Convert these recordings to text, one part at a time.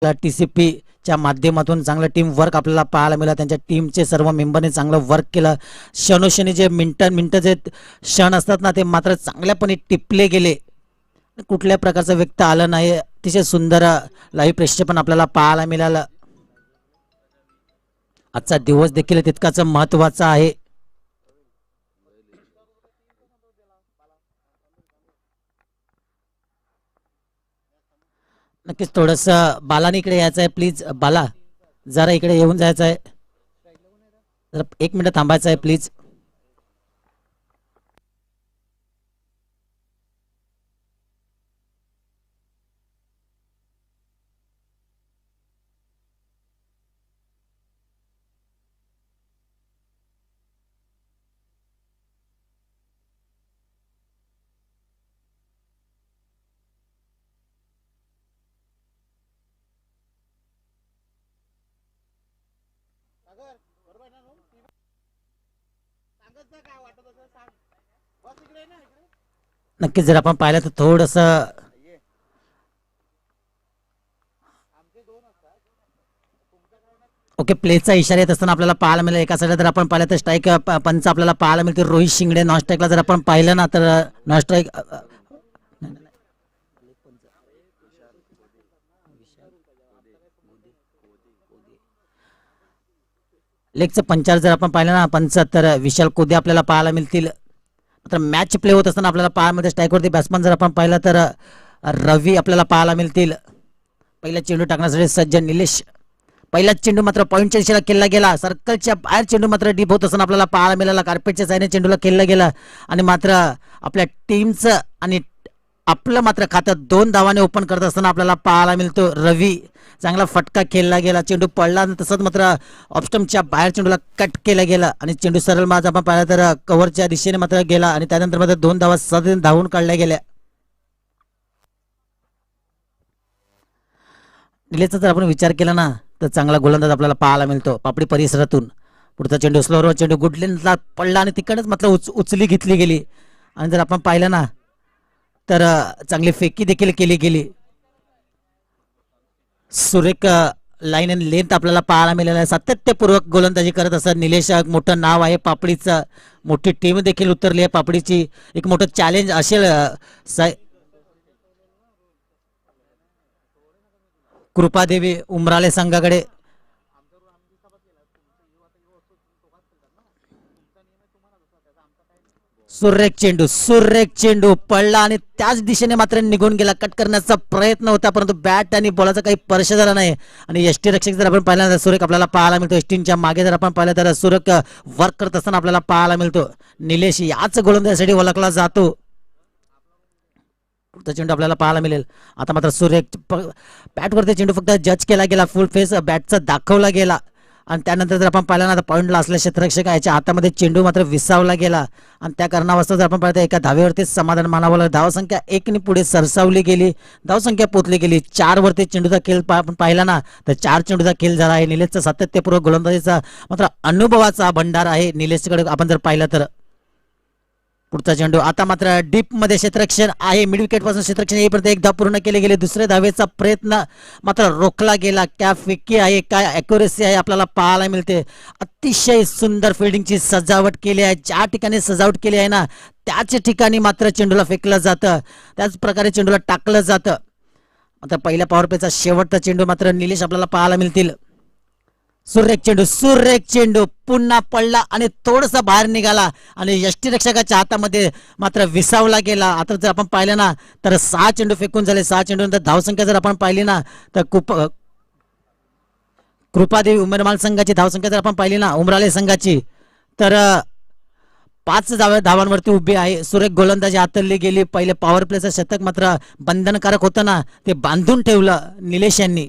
TCP च्या माध्यमातून चांगलं टीम वर्क आपल्याला पाहायला मिळालं. त्यांच्या टीमचे सर्व मेंबरने चांगलं वर्क केलं. क्षणोक्षणी जे मिनटं जे क्षण असतात ना, ते मात्र चांगल्यापणे टिपले गेले. कुठल्या प्रकारचं व्यक्त आलं नाही. अतिशय सुंदर लाईव्ह प्रक्षेपण आपल्याला पाहायला मिळालं. आजचा दिवस देखील तितकाच महत्त्वाचा आहे. नक्कीच थोडंसं बालाने इकडे यायचं आहे. प्लीज बाला जरा इकडे येऊन जायचं आहे. जरा 1 मिनिट थांबायचं आहे प्लीज. नक्कीच जर आपण पाहिलं तर थोडंसं ओके प्लेचा इशारा येत असताना आपल्याला पाहायला मिळेल. एका साईडला जर आपण पाहिलं तर स्ट्राईक पंच आपल्याला पाहायला मिळते रोहित शिंगडे. नॉन स्ट्राईकला जर आपण पाहिलं ना तर नॉन स्ट्राईक लेगचं पंचार जर आपण पाहिलं ना पंच तर विशाल कोदे आपल्याला पाहायला मिळतील. तर मॅच प्ले होत असताना आपल्याला पाहायला मिळते स्ट्राईकवरती बॅट्समन जर आपण पाहिलं तर रवी आपल्याला पाहायला मिळतील. पहिला चेंडू टाकण्यासाठी सज्ज निलेश. पहिला चेंडू मात्र पॉईंटच्या दिशेला खेळला गेला. सर्कलच्या बाहेर चेंडू मात्र डीप होत असताना आपल्याला पाहायला मिळाला. कार्पेटच्या साईडने चेंडूला खेळला गेला आणि मात्र आपल्या टीमचं आणि आपलं मात्र खातं 2 धावाने ओपन करत असताना आपल्याला पाहायला मिळतो. रवी चांगला फटका खेळला गेला. चेंडू पडला तसंच मात्र ऑफस्टम्पच्या बाहेर चेंडूला कट केला गेला आणि चेंडू सरळ माझा आपण पाहिला तर कव्हरच्या दिशेने मात्र गेला आणि त्यानंतर मात्र 2 धावा सहज धावून काढल्या गेल्या. निलेशचा जर आपण विचार केला ना तर चांगला गोलंदाज आपल्याला पाहायला मिळतो पापडी परिसरातून. पुढचा चेंडू स्लोवर चेंडू गुडलेनला पडला आणि तिकडच मात्र उचली घेतली गेली आणि जर आपण पाहिलं ना तर चांगली फेकी देखील केली गेली. सुरेख लाईन अँड लेंथ आपल्याला पाहायला मिळालेला आहे. सातत्यपूर्वक गोलंदाजी करत असत निलेश. मोठं नाव आहे पापडीचं. मोठी टीम देखील उतरली आहे पापडीची. एक मोठं चॅलेंज असेल कृपादेवी उमराले संघाकडे. सुरेख चेंडू पडला आणि त्याच दिशेने मात्र निघून गेला. कट करण्याचा प्रयत्न होता परंतु बॅट आणि बॉलाचा काही स्पर्श झाला नाही. आणि यष्टी रक्षक जर आपण पाहिलं तर सुरेख आपल्याला पाहायला मिळतो. यष्टींच्या मागे जर आपण पाहिलं तर सुरेख वर्क करत असताना आपल्याला पाहायला मिळतो. निलेश याच गोलंदाजासाठी ओळखला जातो. पुढचा चेंडू आपल्याला पाहायला मिळेल. आता मात्र सुरेख बॅटवरती चेंडू फक्त जज केला गेला. फुल फेस बॅटचा दाखवला गेला आणि त्यानंतर जर आपण पाहिलं ना तर पॉईंटला असल्या क्षेत्ररक्षक याच्या हातामध्ये चेंडू मात्र विसावला गेला आणि त्या कारणावस्तव जर आपण पाहिलं एका धावेवरतीच समाधान मानावं लागलं. धावसंख्या 1 ने पुढे सरसावली गेली. धावसंख्या पोचली गेली. 4 वरती चेंडूचा खेळ आपण पाहिला ना तर 4 चेंडूचा खेळ झाला आहे. निलेशचा सातत्यपूर्वक गोलंदाजीचा मात्र अनुभवाचा भंडार आहे निलेशकडे आपण जर पाहिलं तर. पुढचा चेंडू आता मात्र डीप मध्ये क्षेत्ररक्षण आहे. मिड विकेट पासून क्षेत्ररक्षण येईपर्यंत एक धाव पूर्ण केले गेले. दुसऱ्या धावेचा प्रयत्न मात्र रोखला गेला. क्या फिक्की आहे, काय अॅक्युरेसी आहे आपल्याला पाहायला मिळते. अतिशय सुंदर फिल्डिंगची सजावट केली आहे. ज्या ठिकाणी सजावट केली आहे ना त्याच ठिकाणी मात्र चेंडूला फेकलं जातं. त्याच प्रकारे चेंडूला टाकलं जातं. आता पहिल्या पॉवर प्लेचा शेवटचा चेंडू मात्र निलेश आपल्याला पाहायला मिळतील. सुरेख चेंडू पुन्हा पडला आणि थोडासा बाहेर निघाला आणि यष्टीरक्षकाच्या हातामध्ये मात्र विसावला गेला. आता जर आपण पाहिलं ना तर 6 चेंडू फेकून झाले. 6 चेंडू नंतर धावसंख्या जर आपण पाहिली ना तर कृपादेवी उमरमाल संघाची धावसंख्या जर आपण पाहिली ना उमराले संघाची तर 5 धावांवरती उभी आहे. सुरेख गोलंदाजी हातळली गेली. पहिले पॉवर प्लेचं शतक मात्र बंधनकारक होतं ना ते बांधून ठेवलं निलेश यांनी.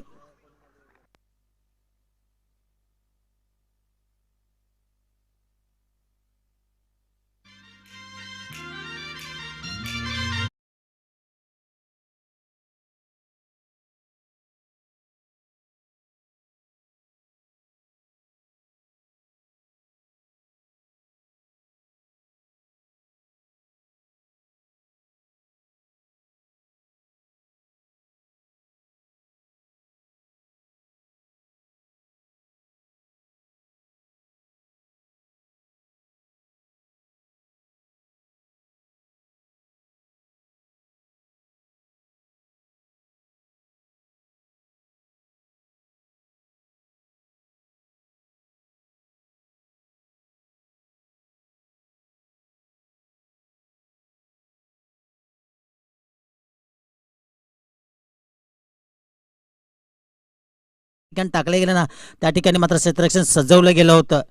ठिकाणी टाकले गेले ना त्या ठिकाणी मात्र क्षेत्ररक्षण सजवलं गेलं होतं.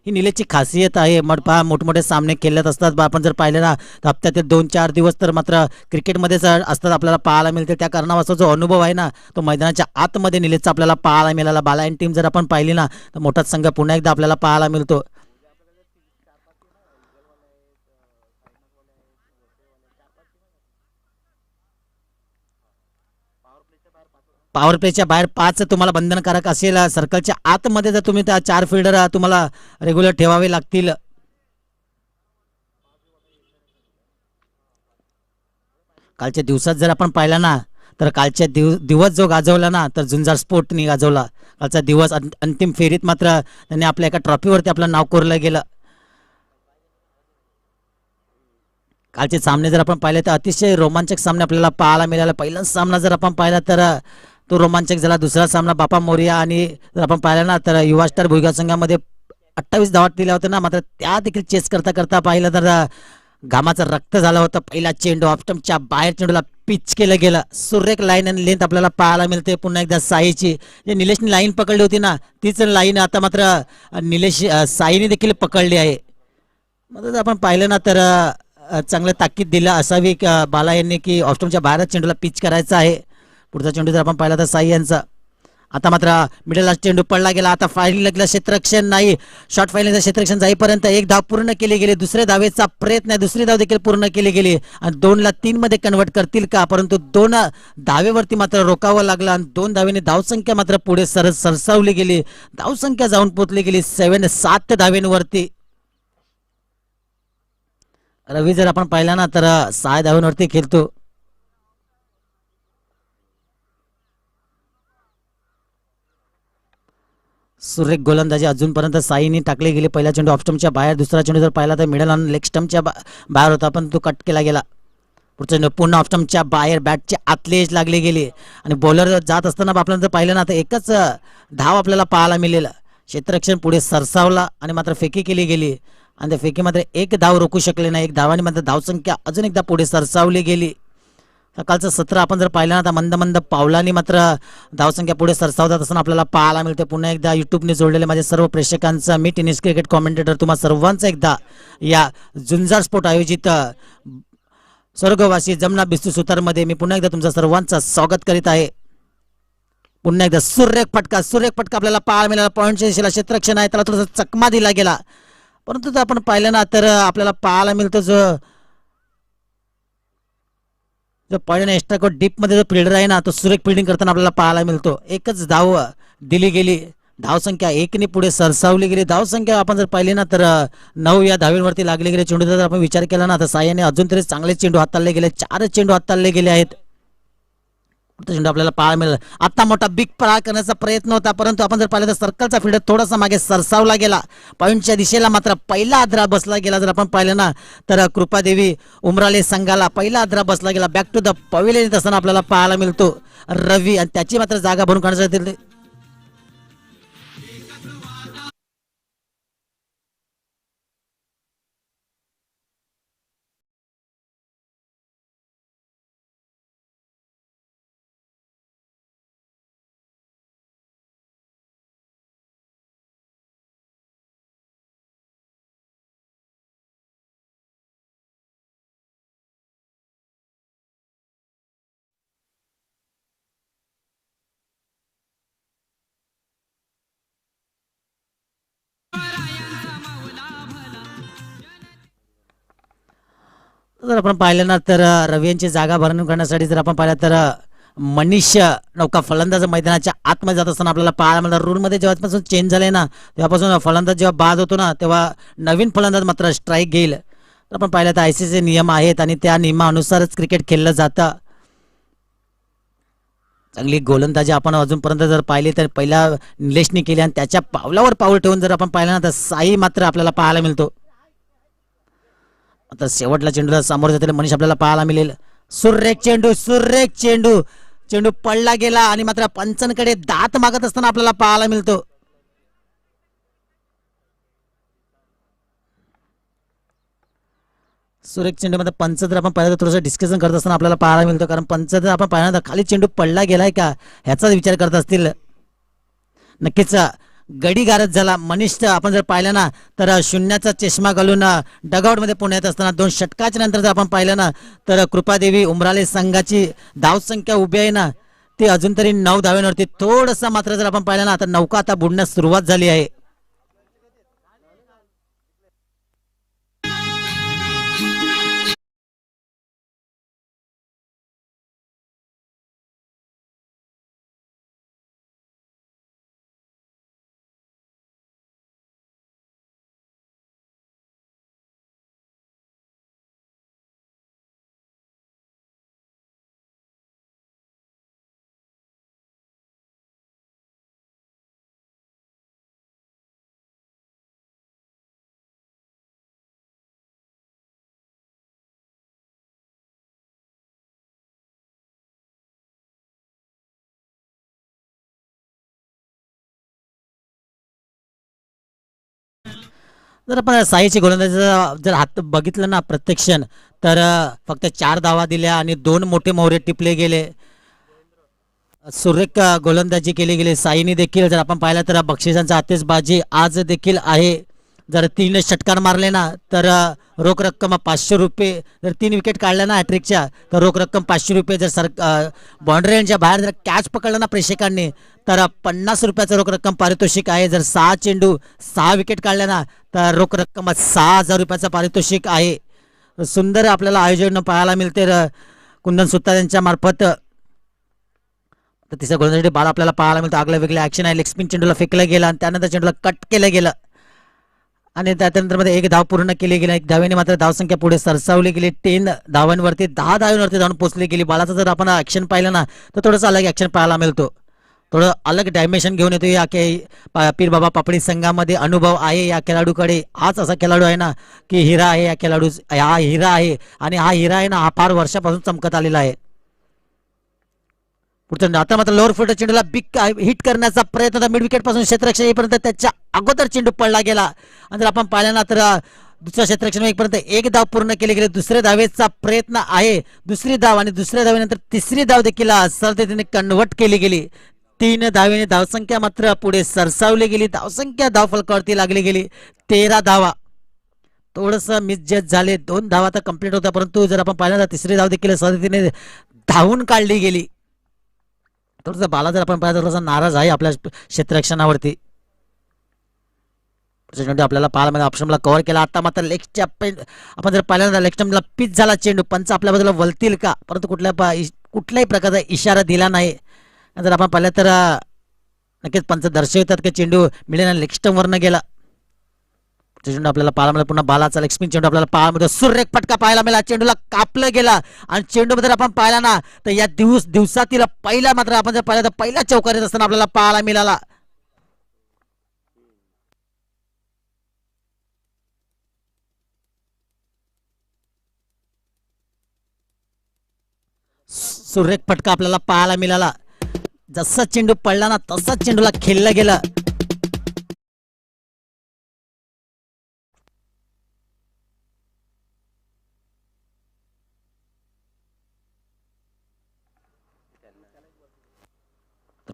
ही निलेशची खासियत आहे. मग पहा मोठमोठे सामने खेळत असतात बा आपण जर पाहिले ना तर हप्त्यातील 2-4 दिवस तर मात्र क्रिकेटमध्येच असतात आपल्याला पाहायला मिळते. त्या कारणावाचा जो अनुभव आहे ना तो मैदानाच्या आतमध्ये निलेशचा आपल्याला पाहायला मिळाला. बालायन टीम जर आपण पाहिली ना तर मोठाच संघ पुन्हा एकदा आपल्याला पाहायला मिळतो. पॉवर प्लेच्या बाहेर 5 तुम्हाला बंधनकारक असेल. सर्कलच्या आतमध्ये जर तुम्ही त्या 4 फिल्डर तुम्हाला रेग्युलर ठेवावे लागतील. कालच्या दिवसात जर आपण पाहिला ना तर कालच्या दिवस जो गाजवला ना तर झुंजार स्पोर्टनी गाजवला. कालचा दिवस अंतिम फेरीत मात्र त्यांनी आपल्या एका ट्रॉफीवरती आपलं नाव कोरलं गेलं. कालचे सामने जर आपण पाहिले तर अतिशय रोमांचक सामने आपल्याला पाहायला मिळाला. पहिला सामना जर आपण पाहिला तर तो रोमांचक झाला. दुसरा सामना बापा मोरिया आणि जर आपण पाहिला ना तर युवा स्टार भुईगाव संघामध्ये 28 धावा दिल्या होत्या ना मात्र त्या देखील चेस करता करता पाहिलं तर घामाचं रक्त झालं होतं. पहिला चेंडू ऑफस्टंपच्या बाहेर चेंडूला पिच केलं गेलं. सुरेख लाईन आणि लेंथ आपल्याला पाहायला मिळते. पुन्हा एकदा साईची जे निलेशने लाईन पकडली होती ना तीच लाईन आता मात्र निलेश साईने देखील पकडली आहे. मग जर आपण पाहिलं ना तर चांगलं ताकीद दिलं असावी बाला यांनी की ऑस्ट्रोमच्या बाहेरच चेंडूला पिच करायचा आहे. पुढचा चेंडू जर आपण पाहिला तर साई यांचा आता मात्र मिडल चेंडू पडला गेला. आता फायनल लागला क्षेत्ररक्षण नाही. शॉर्ट फायनलचं क्षेत्ररक्षण जाईपर्यंत एक धाव पूर्ण केली गेली. दुसऱ्या धावेचा प्रयत्न आहे. दुसरी धाव देखील पूर्ण केली गेली आणि 2ला 3 मध्ये कन्वर्ट करतील का परंतु 2 धावेवरती मात्र रोकावं लागलं आणि 2 धावेने धावसंख्या मात्र पुढे सरसावली गेली. धावसंख्या जाऊन पोचली गेली 7 धावेंवरती. रवी जर आपण पाहिला ना तर 6 धावांवरती खेळतो. सुरेख गोलंदाजी अजूनपर्यंत साईनी टाकली गेली. पहिला चेंडू ऑफस्टंपच्या बाहेर. दुसरा चेंडू जर पाहिला तर मिडल आणि लेग स्टंपच्या बाहेर होता पण तो कट केला गेला. पुढचा चेंडू पुन्हा ऑफस्टंपच्या बाहेर बॅटची आतली एज लागली गेली आणि बॉलर जात असताना आपल्याला जर पाहिलं ना तर एकच धाव आपल्याला पाहायला मिळेल. क्षेत्ररक्षण पुढे सरसावला आणि मात्र फेकी केली गेली आणि त्या फेकी मात्र एक धाव रोखू शकले नाही. एक धावाने मात्र धावसंख्या अजून एकदा पुढे सरसावली गेली. सकाळचं सत्र आपण जर पाहिलं ना तर मंद मंद पावलांनी मात्र धावसंख्या पुढे सरसावतात असताना आपल्याला पाहायला मिळते. पुन्हा एकदा युट्यूबने जोडलेले माझ्या सर्व प्रेक्षकांचा मी टेनिस क्रिकेट कॉमेंटेटर तुम्हा सर्वांचं एकदा या झुंजार स्पोर्ट आयोजित स्वर्गवासी जमना बिस्तू सुतारमध्ये मी पुन्हा एकदा तुमचं सर्वांचं स्वागत करीत आहे. पुन्हा एकदा सुरेख फटका आपल्याला पाहायला मिळाला. पॉईंटच्या दिशेला क्षेत्ररक्षण आहे त्याला थोडासा चकमा दिला गेला परंतु जर आपण पाहिलं ना तर आपल्याला पाहायला मिळतो जो पॉईंट एक्स्ट्रा कोट डीप मध्ये जो फिल्डर आहे ना तो सुरेख फिल्डिंग करताना आपल्याला पाहायला मिळतो. एकच धाव दिली गेली. धावसंख्या 1ने पुढे सरसावली गेली. धावसंख्या आपण जर पाहिली ना तर 9 या धावींवरती लागले गेले. चेंडू जर आपण विचार केला ना तर सायाने अजून तरी चांगले चेंडू हाताळले गेले. 4 चेंडू हाताळले गेले आहेत. चेंडू आपल्याला पाहायला मिळाला. आता मोठा बिग पराळ करण्याचा प्रयत्न होता परंतु आपण जर पाहिलं तर सर्कलचा फिल्डर थोडासा मागे सरसावला गेला. पॉईंटच्या दिशेला मात्र पहिला आद्रा बसला गेला. जर आपण पाहिलं ना तर कृपादेवी उमराले संघाला पहिला आद्रा बसला गेला. बॅक टू द पवेलियन असताना आपल्याला पाहायला मिळतो रवी आणि त्याची मात्र जागा भरून काढण्यासाठी जर आपण पाहिलं ना तर रवी यांची जागा भरून करण्यासाठी जर आपण पाहिलं तर मनीष नौका फलंदाज मैदानाच्या आतमध्ये जात असताना आपल्याला पाहायला मिळाला. रूलमध्ये जेव्हापासून चेंज झाले ना तेव्हापासून फलंदाज जेव्हा बाद होतो ना तेव्हा नवीन फलंदाज मात्र स्ट्राईक घेईल. तर आपण पाहिलं तर ICC नियम आहेत आणि त्या नियमानुसारच क्रिकेट खेळलं जातं. चांगली गोलंदाजी आपण अजूनपर्यंत जर पाहिली तर पहिला निलेशने केली आणि त्याच्या पावलावर पाऊल ठेवून जर आपण पाहिलं ना तर साई मात्र आपल्याला पाहायला मिळतो. आता शेवटला चेंडूला समोर जातील मनीष आपल्याला पाहायला मिळेल. सुरेख चेंडू चेंडू पडला गेला आणि मात्र पंचांकडे दात मागत असताना आपल्याला पाहायला मिळतो. सुरेख चेंडू मध्ये पंच जर आपण पाहिलं तर थोडंसं डिस्कशन करत असताना आपल्याला पाहायला मिळतो कारण पंच जर आपण पाहिलं तर खाली चेंडू पडला गेलाय का ह्याचा विचार करत असतील. नक्कीच गडी गारद झाला. मनीष आपण जर पाहिलं ना तर शून्याचा चष्मा घालून डगआउटमध्ये पुण्यात असताना 2 षटकाच्या नंतर जर आपण पाहिलं ना तर कृपादेवी उमराले संघाची धावसंख्या उभी आहे ना ती अजून तरी 9 धाव्यांवरती. थोडंसं मात्र जर आपण पाहिलं ना आता नौका आता बुडण्यास सुरुवात झाली आहे. जर आपण साईची गोलंदाजी जर हात बघितलं ना प्रत्यक्ष तर फक्त 4 धावा दिल्या आणि 2 मोठे मोहरे टिपले गेले. सुरेख गोलंदाजी केली गेली. साईने देखील जर आपण पाहिलं तर बक्षिसांचा आतिषबाजी आज देखील आहे. जर 3 षटकार मारले ना तर रोख रक्कम 500 रुपये. जर 3 विकेट काढल्या ना हॅट्रिकच्या तर रोख रक्कम 500 रुपये. जर बाउंड्री रेंजच्या बाहेर जर कॅच पकडला ना प्रेक्षकांनी तर 50 रुपयाचं रोख रक्कम पारितोषिक आहे. जर 6 चेंडू 6 विकेट काढल्या ना तर रोख रक्कम 6,000 रुपयाचं पारितोषिक आहे. सुंदर आपल्याला आयोजन पाहायला मिळते कुंदन सुत्ता यांच्या मार्फत. तर तिसऱ्या गोलंदाजीसाठी बाल आपल्याला पाहायला मिळतं. आगलं वेगळं ऍक्शन आहे. लेग स्पिन चेंडूला फेकलं गेलं आणि त्यानंतर चेंडूला कट केलं गेलं आणि त्यानंतर मध्ये 1 धाव पूर्ण केली गेली. 1 धावेने मात्र धावसंख्या पुढे सरसावली गेली. 10 धावांवरती 10 धावांवरती जाऊन पोहोचली गेली. बालाचं जर आपण ऍक्शन पाहिलं ना तर थोडंसं अलग ऍक्शन पाहायला मिळतो. थोडं अलग डायमेन्शन घेऊन येतो. या पीर बाबा पापडी संघामध्ये अनुभव आहे या खेळाडूकडे. हाच असा खेळाडू आहे ना की हिरा आहे. या खेळाडू हा हिरा आहे आणि हा हिरा आहे ना हा फार वर्षापासून चमकत आलेला आहे. पुढचं आता मात्र लोअर फुट चेंडूला बिग हिट करण्याचा प्रयत्न होता. मिड विकेट पासून क्षेत्ररक्षण येईपर्यंत त्याच्या अगोदर चेंडू पडला गेला आणि जर आपण पाहिलं ना तर दुसऱ्या क्षेत्ररक्षण येईपर्यंत 1 धाव पूर्ण केली गेली. दुसऱ्या धावेचा प्रयत्न आहे. दुसरी धाव आणि दुसऱ्या धावेनंतर तिसरी धाव देखील सरतेने कन्व्हर्ट केली गेली. 3 धावेने धावसंख्या मात्र पुढे सरसावली गेली. धावसंख्या धाव फलकावरती लागली गेली 13 धावा. थोडस मिसजज झाले. 2 धावा तर कंप्लीट होत्या परंतु जर आपण पाहिलं तर तिसरी धाव देखील सरतेने धावून काढली गेली. थोडंसं बाला जर आपण पाहिलं थोडासा नाराज आहे आपल्या क्षेत्ररक्षणावरती. आपल्याला पाहायला ऑप्शनला कव्हर केला. आता मात्र लेगच्या आपण जर पाहिलं लेग स्टंपला पिच झाला चेंडू. पंच आपल्या बाजूला वळतील का परंतु कुठल्याही प्रकारचा इशारा दिला नाही. जर आपण पाहिलं तर नक्कीच पंच दर्शवतात की चेंडू मिळेल लेग स्टंपवरनं गेला. चेंडू आपल्याला पाहायला मिळाला. पुन्हा बालाचा लेग स्पिन चेंडू आपल्याला पाहायला मिळतो. सुरेख फटका पाहायला मिळाला. चेंडूला कापलं गेला आणि चेंडू जर आपण पाहिला ना तर या दिवसातील पहिला मात्र आपण जर पाहिलं तर पहिला चौकारीत असताना आपल्याला पाहायला मिळाला. सुरेख फटका आपल्याला पाहायला मिळाला. जसा चेंडू पडला ना तसाच चेंडूला खेळलं गेलं.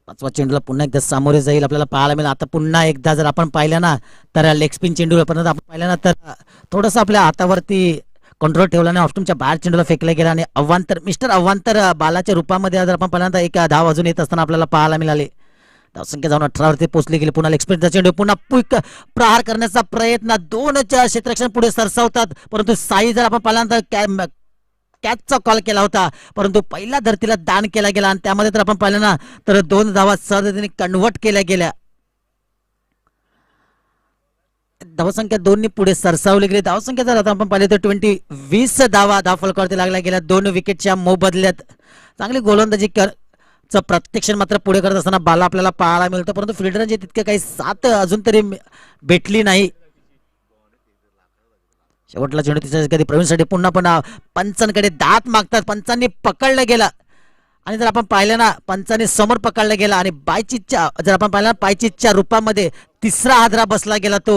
पाचवा चेंडूला पुन्हा एकदा सामोरे जाईल आपल्याला पाहायला मिळेल. आता पुन्हा एकदा जर आपण पाहिलं ना तर लेग स्पिन चेंडू पर्यंत आपण पाहिलं ना तर थोडंसं आपल्या हातावरती कंट्रोल ठेवला नाही. ऑप्शनच्या बाहेर चेंडूला फेकला गेला आणि मिस्टर अव्वांतर बालाच्या रूपामध्ये जर आपण पाहिलं तर 1 धाव अजून येत असताना आपल्याला पाहायला मिळाले. धावसंख्या जाऊन 18 वरती पोहोचली गेली. पुन्हा लेग स्पिनचा चेंडू पुन्हा क्विक प्रहार करण्याचा प्रयत्न. 2 क्षेत्ररक्षण पुढे सरसावतात परंतु साई जर आपण पाहिलं तर कॅचचा कॉल केला होता परंतु पहिल्या धर्तीला दान केला गेला आणि त्यामध्ये जर आपण पाहिलं ना तर 2 धावा सहजतेने कन्व्हर्ट केल्या गेल्या. धावसंख्या 2 पुढे सरसावली गेली. धावसंख्या जर आता आपण पाहिलं तर 20 धावा धाव फलकावरती लागल्या गेल्या 2 विकेटच्या मोबदल्यात. चांगली गोलंदाजी प्रत्यक्षण मात्र पुढे करत असताना बाला आपल्याला पाहायला मिळतं परंतु फिल्डरची तितके काही साथ अजून तरी भेटली नाही. शेवटला चेंडू तिच्या कधी प्रवीणसाठी पुन्हा पंचांकडे दात मागतात. पंचांनी पकडलं गेलं आणि जर आपण पाहिलं ना पंचांनी समोर पकडलं गेला आणि बायचीच्या जर आपण पाहिलं पायचीच्या रूपामध्ये 3रा हादरा बसला गेला तो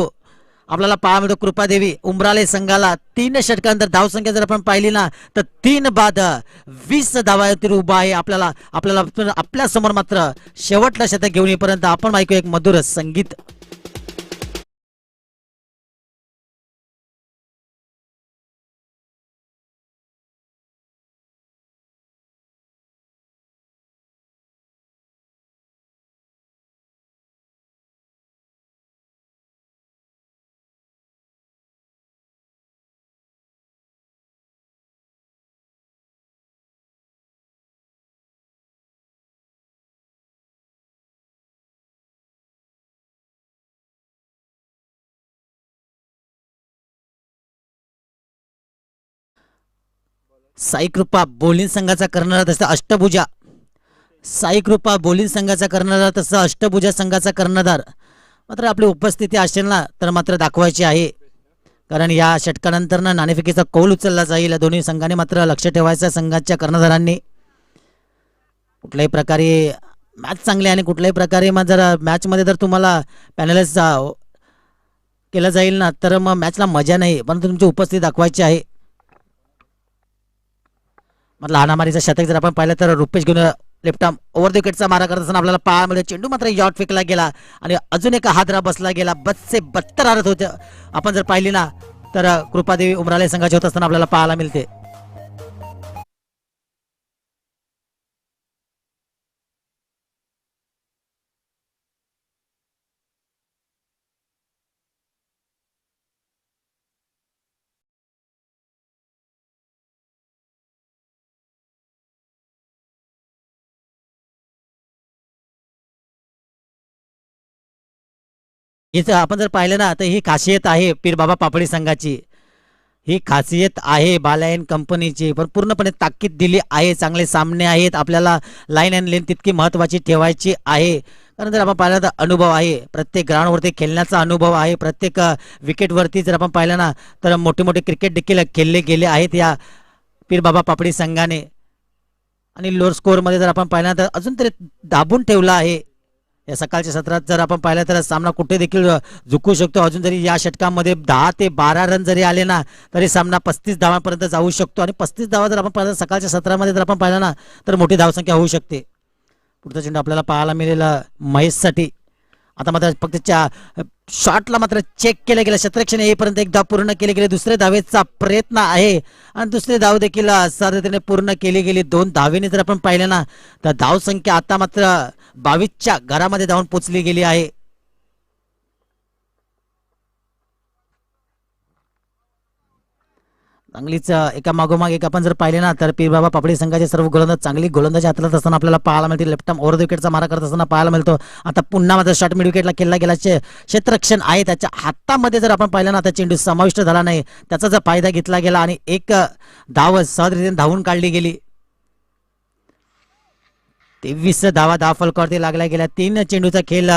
आपल्याला पाहा मिळतो कृपादेवी उमराले संघाला 3 षटकांतर धावसंख्या जर आपण पाहिली ना तर 3 बाद 20 धावावरती उभा आहे. आपल्याला आपल्याला आपल्या समोर मात्र शेवटला शतक घेऊन येईपर्यंत आपण ऐकू एक मधुर संगीत. साई कृपा बोलिंग संघाचा करणारा तसा अष्टभुजा साई कृपा बोलिंग संघाचा कर्णधार तसा अष्टभुजा संघाचा कर्णधार मात्र आपली उपस्थिती असेल ना तर मात्र दाखवायची आहे. कारण या षटकानंतर ना नाणेफेकीचा कौल उचलला जाईल. दोन्ही संघाने मात्र लक्ष ठेवायचं संघाच्या कर्णधारांनी. कुठल्याही प्रकारे मॅच चांगली आणि कुठल्याही प्रकारे मग जर मॅचमध्ये जर तुम्हाला पॅनलिस्ट केलं जाईल ना तर मग मॅचला मजा नाही. परंतु तुमची उपस्थिती दाखवायची आहे. म्हटलं हाणामारीचं शतक जर आपण पाहिलं तर रुपेश घेऊन लेफ्ट आर्म ओव्हर द विकेटचा मारा करत असताना आपल्याला पायामध्ये चेंडू मात्र यॉट फेकला गेला आणि अजून एक हादरा बसला गेला. बत्से 72 हारत होते. आपण जर पाहिली ना तर कृपादेवी उमराले संघाचे होत असताना आपल्याला पाहायला मिळते. इथं आपण जर पाहिलं ना तर ही खासियत आहे पीरबाबा पापडी संघाची. ही खासियत आहे बालायन कंपनीची. पण पूर्णपणे ताकीद दिली आहे. चांगले सामने आहेत. आपल्याला लाईन अँड लेन तितकी महत्वाची ठेवायची आहे. कारण जर आपण पाहिलं तर अनुभव आहे. प्रत्येक ग्राउंडवरती खेळण्याचा अनुभव आहे. प्रत्येक विकेटवरती जर आपण पाहिलं ना तर मोठे मोठे क्रिकेट देखील खेळले गेले आहेत या पीरबाबा पापडी संघाने. आणि लोअर स्कोअरमध्ये जर आपण पाहिलं तर अजून तरी दाबून ठेवला आहे. या सकाळच्या सत्रात जर आपण पाहिलं तर सामना कुठे देखील झुकू शकतो. अजून जरी या षटकामध्ये 10 ते 12 रन जरी आले ना तरी सामना 35 धावांपर्यंत जाऊ शकतो. आणि 35 धावा जर आपण पाहिलं सकाळच्या सत्रामध्ये जर आपण पाहिलं ना तर मोठी धावसंख्या होऊ शकते. पुढचा चेंडू आपल्याला पाहायला मिळेल महेशसाठी. आता मात्र फक्त शॉटला मात्र चेक केलं गेलं. क्षेत्ररक्षण येईपर्यंत एक धाव पूर्ण केली गेली. दुसऱ्या धावेचा प्रयत्न आहे आणि दुसरी धाव देखील साधारणपणे पूर्ण केली गेली. 2 धावेने जर आपण पाहिलं ना तर धावसंख्या आता मात्र 22च्या घरामध्ये जाऊन पोचली गेली आहे. चांगलीच एका मागोमाग एक आपण जर पाहिले ना तर पीरबाबा पापडी संघाचे सर्व गोलंदाज चांगली गोलंदाजी हाताळत असताना आपल्याला पाहायला मिळते. लेफ्ट आर्म ओव्हर द विकेटचा मारा करत असताना पाहायला मिळतो. आता पुन्हा मात्र शॉट मिड विकेटला केला गेल्याचे क्षेत्ररक्षण आहे त्याच्या हातामध्ये जर आपण पाहिलं ना तर चेंडू समाविष्ट झाला नाही. त्याचा जर फायदा घेतला गेला आणि एक धाव सहजरीतीने धावून काढली गेली. 23 धावा 10 फलकावरती लागल्या गेल्या. 3 चेंडूचा खेळ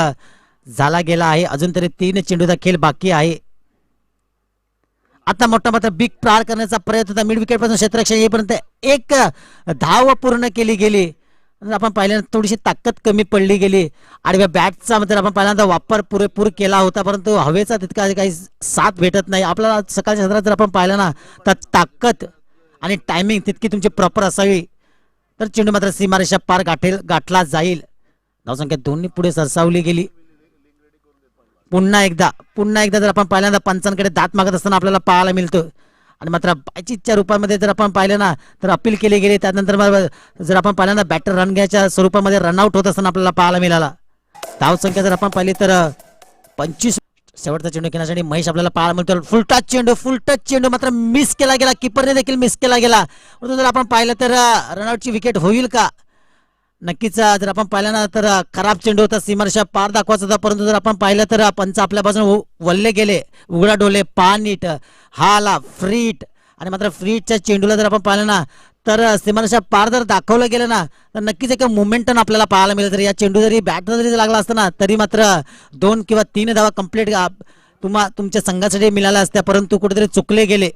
झाला गेला आहे. अजून तरी 3 चेंडूचा खेळ बाकी आहे. आता मोठा मात्र बिग प्रहार करण्याचा प्रयत्न होता. मिड विकेट पासून क्षेत्ररक्षण येईपर्यंत एक धाव पूर्ण केली गेली. आपण पाहिल्यानंतर थोडीशी ताकद कमी पडली गेली. आडव्या बॅटचा मात्र आपण पहिल्यांदा वापर पुरेपूर केला होता परंतु हवेचा तितका काही साथ भेटत नाही. आपल्याला सकाळच्या सत्रात जर आपण पाहिलं ना तर ताकद आणि टायमिंग तितकी तुमची प्रॉपर असावी तर चेंडू मात्र सीमारेषा पार गाठला जाईल. धावसंख्या दोन्ही पुढे सरसावली गेली. पुन्हा एकदा जर आपण पहिल्यांदा पंचांकडे दात मागत असताना आपल्याला पाहायला मिळतो. आणि मात्र बायचीच्या रूपामध्ये जर आपण पाहिलं ना तर अपील केली गेली. त्यानंतर जर आपण पहिल्यांदा बॅटर रन घ्यायच्या स्वरूपामध्ये रनआउट होत असताना आपल्याला पाहायला मिळाला. धावसंख्या जर आपण पाहिली तर 25. शेवटचा चेंडू घेण्यासाठी महेश आपल्याला पाहायला मिळतो. फुल टच चेंडू मात्र मिस केला गेला. किपरने देखील मिस केला गेला. परंतु जर आपण पाहिलं तर रनआउटची विकेट होईल का. नक्कीच जर आपण पाहिलं ना तर खराब चेंडू होता. सीमारेषा पार दाखवायचा होता परंतु जर आपण पाहिलं तर पंच आपल्यापासून वल्ले गेले. उघडा डोले पानीट हा आला फ्रीट आणि मात्र फ्रीटच्या चेंडूला जर आपण पाहिलं ना तर सीमारेषा पार जर दाखवलं गेलं ना तर नक्कीच एक मोमेंटम आपल्याला पाहायला मिळेल. तर या चेंडू जरी बॅट जरी लागला असता ना तरी मात्र 2 किंवा 3 धावा कंप्लीट तुमच्या संघासाठी मिळाल्या असत्या परंतु कुठेतरी चुकले गेले.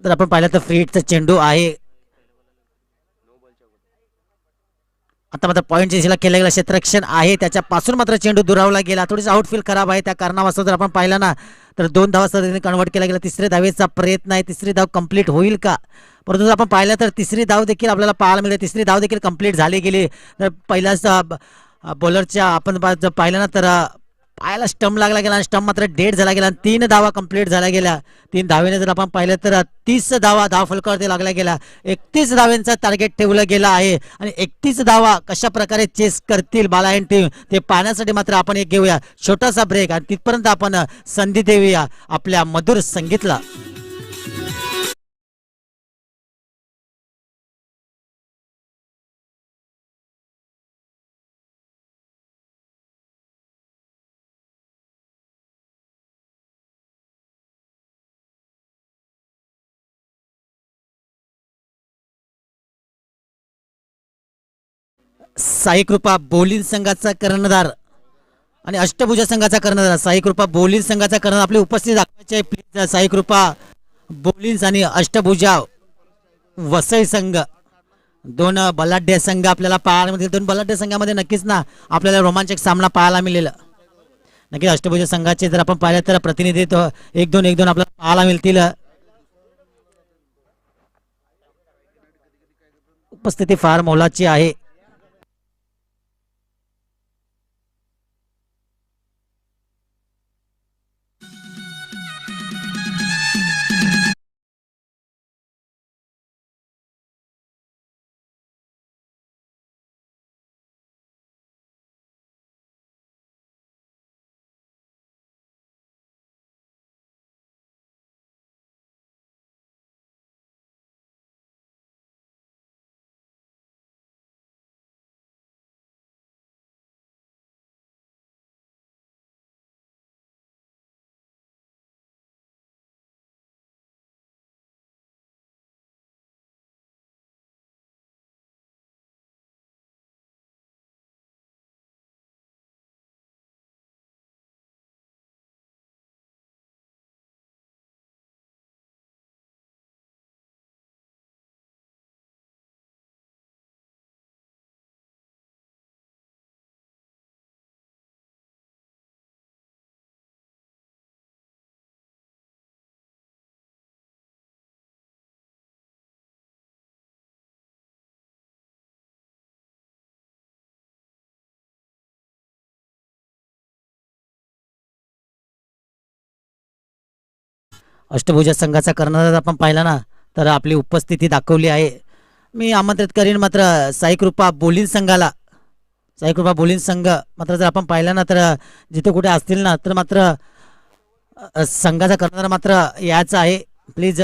तर आपण पाहिलं तर फ्री हिटचा चेंडू आहे. आता मात्र पॉईंटच्या दिशेला केला गेला क्षेत्ररक्षण आहे, त्याच्यापासून मात्र चेंडू दुरावला गेला. थोडीशी आउटफील्ड खराब आहे, त्या कारणावास्तव जर आपण पाहिलं ना तर 2 धावा कन्वर्ट केला गेला. तिसऱ्या धावेचा प्रयत्न आहे, तिसरी धाव कंप्लीट होईल का? परंतु जर आपण पाहिलं तर तिसरी धाव देखील आपल्याला पाहायला मिळते. तिसरी धाव देखील कंप्लीट झाली गेली. तर पहिल्याच बॉलरच्या आपण जर पाहिलं ना तर पायाला स्टंप लागला गेला आणि स्टंप मात्र डेड झाला गेला. 3 धावा कंप्लीट झाल्या गेल्या. 3 धावेने जर आपण पाहिलं तर 30 धावा धाव फलकावरती लागल्या गेल्या. 31 धावांचा टार्गेट ठेवलं गेलं आहे आणि 31 धावा कशा प्रकारे चेस करतील बालायन टीम ते पाहण्यासाठी मात्र आपण एक घेऊया छोटासा ब्रेक आणि तिथपर्यंत आपण संधी देऊया आपल्या मधुर संगीतला. साई कृपा बोलिंग संघाचा कर्णधार आणि अष्टभुजा संघाचा कर्णधार. साई कृपा बोलिंग संघाचा कर्णधार आपली उपस्थिती दाखवायची आहे प्लीज. साई कृपा बोलिंग आणि अष्टभुजा वसई संघ, 2 बलाढ्य संघ आपल्याला पाहायला मिळतील. 2 बलाढ्य संघामध्ये नक्कीच ना आपल्याला रोमांचक सामना पाहायला मिळेल. नक्कीच अष्टभुजा संघाचे जर आपण पाहिलं तर प्रतिनिधित्व 1-2 आपल्याला पाहायला मिळतील. उपस्थिती फार मोलाची आहे. अष्टभुजा संघाचा कर्णधार आपण पाहिला ना तर आपली उपस्थिती दाखवली आहे. मी आमंत्रित करीन मात्र साईकृपा बोलिंग संघाला. साईकृपा बोलिंग संघ मात्र जर आपण पाहिला ना तर जिथे कुठे असतील ना तर मात्र संघाचा कर्णधार मात्र याचा आहे प्लीज.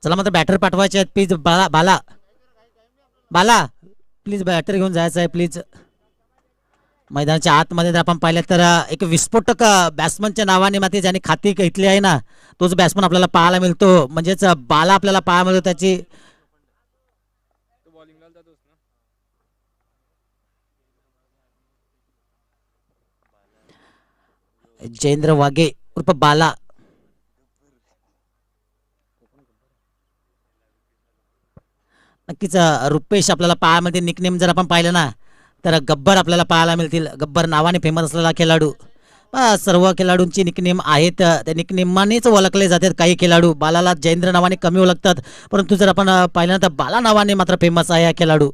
चला मात्र बॅटर पाठवायचे आहेत प्लीज. बाला बाला बाला प्लीज बॅटर घेऊन जायचं आहे प्लीज. मैदानाच्या आतमध्ये जर आपण पाहिलं तर एक विस्फोटक बॅट्समनच्या नावाने मात्र ज्याने खाती घेतली आहे ना तोच बॅट्समन आपल्याला पाहायला मिळतो. म्हणजेच बाला आपल्याला पाहायला मिळतो. त्याची जयेंद्र वाघे उर्फ बाला. नक्कीच रुपेश आपल्याला पाहायला मिळते. निकनेम जर आपण पाहिलं ना तर गब्बर आपल्याला पाहायला मिळतील. गब्बर नावाने फेमस असलेला खेळाडू. सर्व खेळाडूंची निकनेम आहेत, त्या निकनेमानेच ओळखले जातात. काही खेळाडू बालाला जयेंद्र नावाने कमी ओळखतात, परंतु जर आपण पाहिलं तर बाला नावाने मात्र फेमस आहे हा खेळाडू.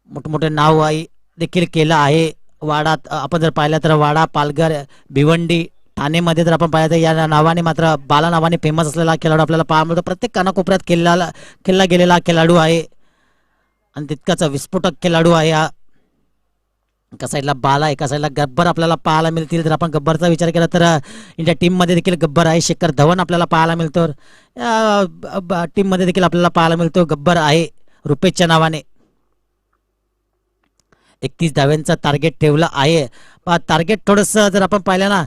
मोठमोठे नाव आहे देखील केलं आहे. वाडात आपण जर पाहिलं तर वाडा, पालघर, भिवंडी, ठाणेमध्ये जर आपण पाहिलं तर या नावाने मात्र बाला नावाने फेमस असलेला खेळाडू आपल्याला पाहायला मिळतो. प्रत्येक कानाकोपऱ्यात खेळला गेलेला खेळाडू आहे आणि तितकाच विस्फोटक खेळाडू आहे हा. एका साईडला बाला, एका साईडला गब्बर आपल्याला पाहायला मिळतील. जर आपण गब्बरचा विचार केला तर इंडिया टीममध्ये देखील गब्बर आहे. शिखर धवन आपल्याला पाहायला मिळतो. टीममध्ये देखील आपल्याला पाहायला मिळतो गब्बर आहे रुपेशच्या नावाने. 31 धाव्यांचा टार्गेट ठेवला आहे. टार्गेट थोडंसं जर आपण पाहिलं ना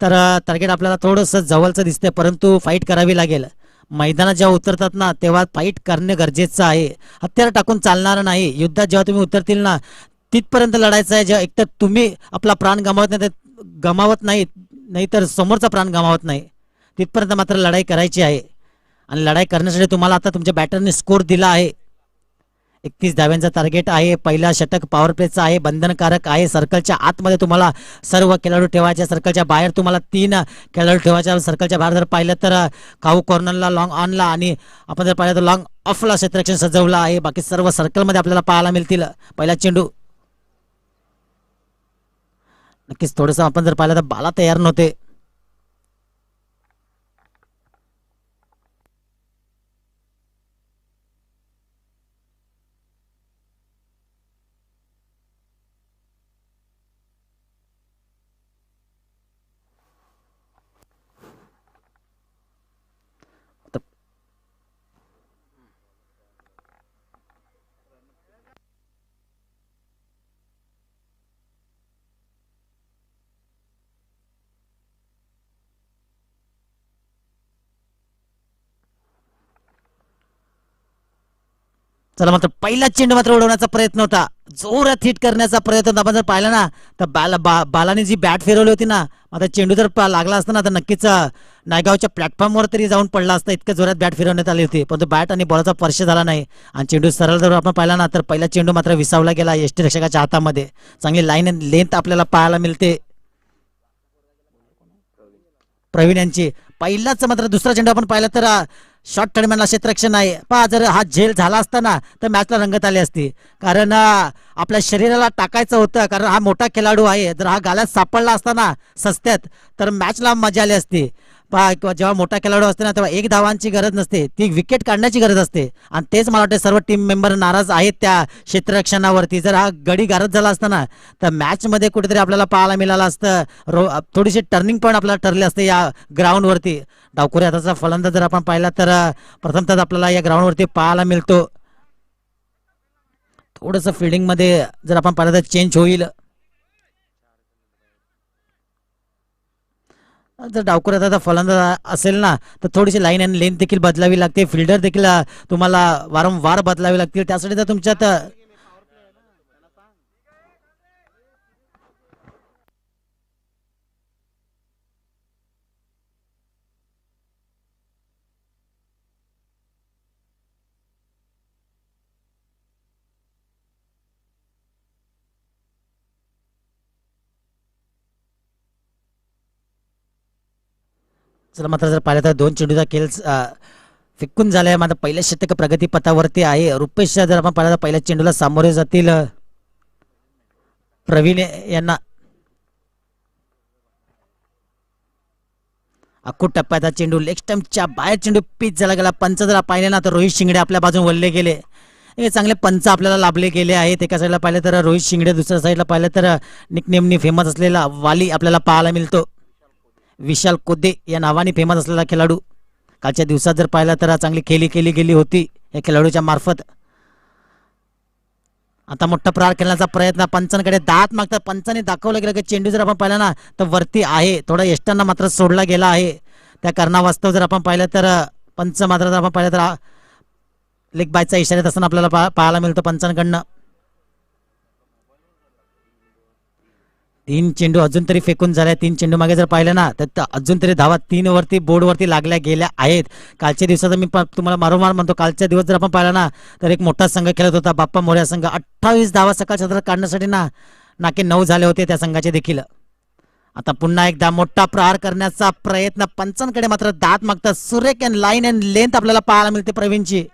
तर टार्गेट आपल्याला थोडंसं जवळचं दिसतंय, परंतु फाईट करावी लागेल. मैदानात जेव्हा उतरतात ना तेव्हा फाईट करणे गरजेचं आहे. हत्यार टाकून चालणार नाही. युद्धात जेव्हा तुम्ही उतरतील ना तिथपर्यंत लढायचं आहे, जे एकतर तुम्ही आपला प्राण गमावत नाही, नाहीतर समोरचा प्राण गमावत नाही. तिथपर्यंत मात्र लढाई करायची आहे. आणि लढाई करण्यासाठी तुम्हाला आता तुमच्या बॅटरने स्कोर दिला आहे. 31 धाव्यांचा टार्गेट आहे. पहिला षटक पॉवर प्लेचा आहे, बंधनकारक आहे. सर्कलच्या आतमध्ये तुम्हाला सर्व खेळाडू ठेवायचे, सर्कलच्या बाहेर तुम्हाला 3 खेळाडू ठेवायचे. सर्कलच्या बाहेर जर पाहिलं तर काऊ कॉर्नरला, लॉंग ऑनला आणि आपण जर पाहिलं तर लॉंग ऑफला क्षेत्ररक्षण सजवलं आहे. बाकी सर्व सर्कलमध्ये आपल्याला पाहायला मिळतील. पहिला चेंडू नक्कीच थोडंसं आपण जर पाहिलं तर बाला तयार नव्हते. चला मात्र पहिला चेंडू मात्र उडवण्याचा प्रयत्न होता, जोरात हिट करण्याचा प्रयत्न होता. आपण जर पाहिलं ना तर बालाने जी बॅट फिरवली होती ना, आता चेंडू जर लागला असता ना तर नक्कीच नायगावच्या प्लॅटफॉर्मवर तरी जाऊन पडला असता. इतकं जोरात बॅट फिरवण्यात आली होती, परंतु बॅट आणि बॉलचा स्पर्श झाला नाही आणि चेंडू सरळ जर आपण पाहिला ना तर पहिला चेंडू मात्र विसावला गेला यष्टीरक्षकाच्या हातामध्ये. चांगली लाईन अँड लेंथ आपल्याला पाहायला मिळते प्रवीण यांची. पहिलाच मात्र दुसरा चेंडू आपण पाहिला तर शॉर्ट टर्मिनल क्षेत्ररक्षण आहे. पहा जर हा झेल झाला असता ना तर मॅचला रंगत आली असती, कारण आपल्या शरीराला टाकायचं होतं, कारण हा मोठा खेळाडू आहे. जर हा गाल्यात सापडला असता ना सस्त्यात तर मॅचला मजा आली असती. पहा किंवा जेव्हा मोठा खेळाडू असते ना तेव्हा 1 धावांची गरज नसते, ती विकेट काढण्याची गरज असते. आणि तेच मला वाटतं सर्व टीम मेंबर नाराज आहेत त्या क्षेत्ररक्षणावरती. जर हा गडी गारद झाला असता ना तर मॅचमध्ये कुठेतरी आपल्याला पाहायला मिळालं असतं, थोडीशी टर्निंग पॉईंट आपल्याला ठरले असते या ग्राउंडवरती. डावखुरी हाताचा फलंदाज जर आपण पाहिला तर प्रथमतः आपल्याला या ग्राउंडवरती पाहायला मिळतो. थोडंसं फिल्डिंग मध्ये जर आपण पाहिलं तर चेंज होईल. जर डावखुरी हाताचा फलंदाज असेल ना तर थोडीशी लाईन आणि लेंथ देखील बदलावी लागते, फिल्डर देखील तुम्हाला वारंवार बदलावे लागतील. त्यासाठी जर तुमच्यात चला मात्र जर पाहिलं तर 2 चेंडूचा खेळ फिक्कून झालाय. मात्र पहिल्या षटक प्रगतीपथावरती आहे. रुपेश जर आपण पाहिलं तर पहिल्या चेंडूला सामोरे जातील प्रवीण यांना. अख्खूट टप्प्याचा चेंडू लेग स्टंपच्या बाहेर चेंडू पिच झाला गेला. पंच जर पाहिले ना तर रोहित शिंगडे आपल्या बाजून वळले गेले. हे चांगले पंच आपल्याला लाभले गेले आहेत. एका साईडला पाहिलं तर रोहित शिंगडे, दुसऱ्या साईडला पाहिलं तर निकनेमनी फेमस असलेला वाली आपल्याला पाहायला मिळतो. विशाल कोदे या नावाने फेमस असलेला खेळाडू. कालच्या दिवसात जर पाहिला तर चांगली खेळी केली गेली होती या खेळाडूच्या मार्फत. आता मोठा प्रहार खेळण्याचा प्रयत्न, पंचांकडे दात मागतात. पंचाने दाखवलं गेलं की चेंडू जर आपण पाहिला ना तर वरती आहे, थोडा यष्टांना मात्र सोडला गेला आहे. त्या कारणावास्तव जर आपण पाहिलं तर पंच मात्र जर आपण पाहिलं तर लेग बायचा इशारा असताना आपल्याला पाहायला मिळतं पंचांकडनं. 3 चेंडू अजून तरी फेकून झाल्या. 3 चेंडू मागे जर पाहिलं ना तर अजून तरी धावा 3 वरती बोर्डवरती लागल्या गेल्या आहेत. कालच्या दिवसात मी तुम्हाला मारोमार म्हणतो, कालच्या दिवस जर आपण पाहिला ना तर एक मोठा संघ खेळत होता, बाप्पा मोर्या संघ. 28 धावा सकाळ क्षेत्रात काढण्यासाठी ना नाके 9 झाले होते त्या संघाचे देखील. आता पुन्हा एकदा मोठा प्रहार करण्याचा प्रयत्न, पंचांकडे मात्र दात मागतात. सुरेख लाईन अँड लेंथ आपल्याला पाहायला मिळते प्रवीणची.